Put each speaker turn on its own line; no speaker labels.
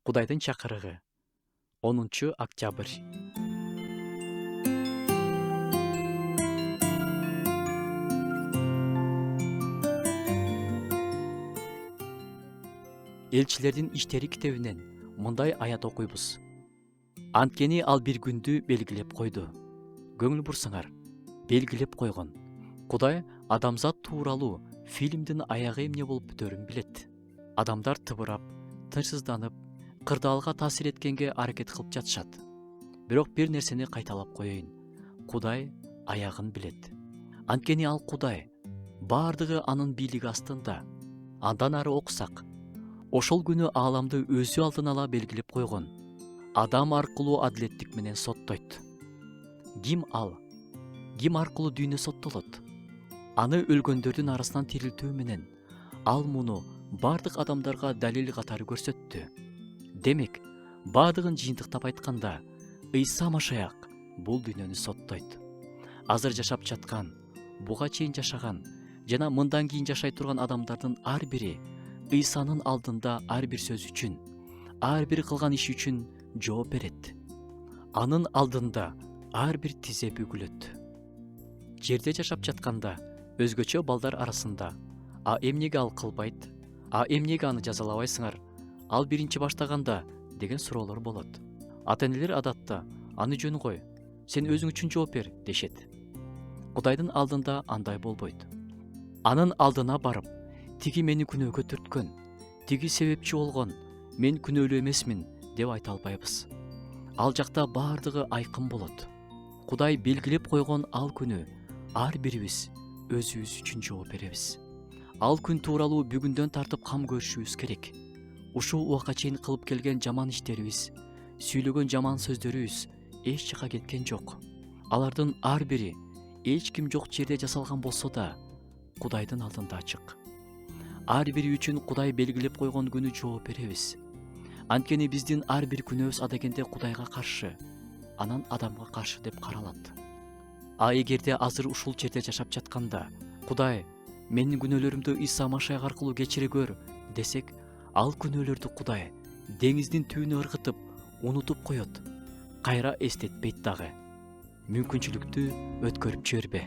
Кудайдын чакырыгы 10-октябрь. Элчилердин иштери китебинен мындай аят окуйбуз. Анткени ал бир күндү белгилеп койду. Көңүл бурсаңар, белгилеп койгон. Кудай адамзат тууралуу фильмдин аягы эмне болуп бүтөрүн билет. Адамдар тыбырап, тынчсызданып, кырдаалга таасир эткенге аракет кылып жатышат. Бирок бир нерсени кайталап коеюн. Кудай аягын билет. Анткени ал Кудай, бардыгы анын бийлиги астында. Андан ары окусак, ошол күнү ааламды өзү алдын ала белгилеп койгон. Адам аркылуу адилеттик менен соттойт. Ким ал? Ким аркылуу дүйнө соттолот? Аны өлгөндөрдүн арасынан тирилтүү менен ал муну бардык адамдарга далил катары көрсөттү. Демек, бардыгын жыйынтыктап айтканда, Ыйса Машаяк бул дүйнөнү соттойт. Азыр жашап жаткан, буга чейин жашаган жана мындан кийин жашай турган адамдардын ар бири Ыйсанын алдында ар бир сөз үчүн, ар бир кылган иш үчүн жооп берет. Анын алдында ар бир тизе бүгүлөт. Жерде жашап жатканда өзгөчө балдар арасында "А эмнеге ал кылбайт? А эмнеге аны жазалабайсыңар? Ал биринчи баштаганда" деген суроолор болот. Ата-энелер адатта "Аны жөн кой, сен өзүң үчүн жооп бер" дешет. Кудайдын алдында андай болбойт. Анын алдына барып, тиги мени күнөөгө түрткөн, тиги себепчи болгон, мен күнөөлүү эмесмин деп айта албайбыз. Ал жакта бардыгы айкын болот. Кудай белгилеп койгон ал күнү ар бирибиз өзүбүз үчүн жооп беребиз. Ал күн тууралуу бүгүндөн тартып кам көрүшүбүз керек. Ушул убакка чейин кылып келген жаман иштерибиз, сүйлөгөн жаман сөздөрүбүз эч жака кеткен жок. Алардын ар бири эч ким жок жерде жасалган болсо да, Кудайдын алдында ачык. Ар бири үчүн Кудай белгилеп койгон күнү жооп беребиз. Анткени биздин ар бир күнөөбүз адегенде Кудайга каршы, анан адамга каршы деп каралат. А эгерде азыр ушул жерде жашап жатканда, Кудай менин күнөөлөрүмдү Ыйса Машаяк аркылуу кечире көр десек, ал күнөөлөрдү Кудай деңиздин түбүнө ыргытып, унутуп коет. Кайра эстетпейт дагы. Мүмкүнчүлүктү өткөрүп жибербе.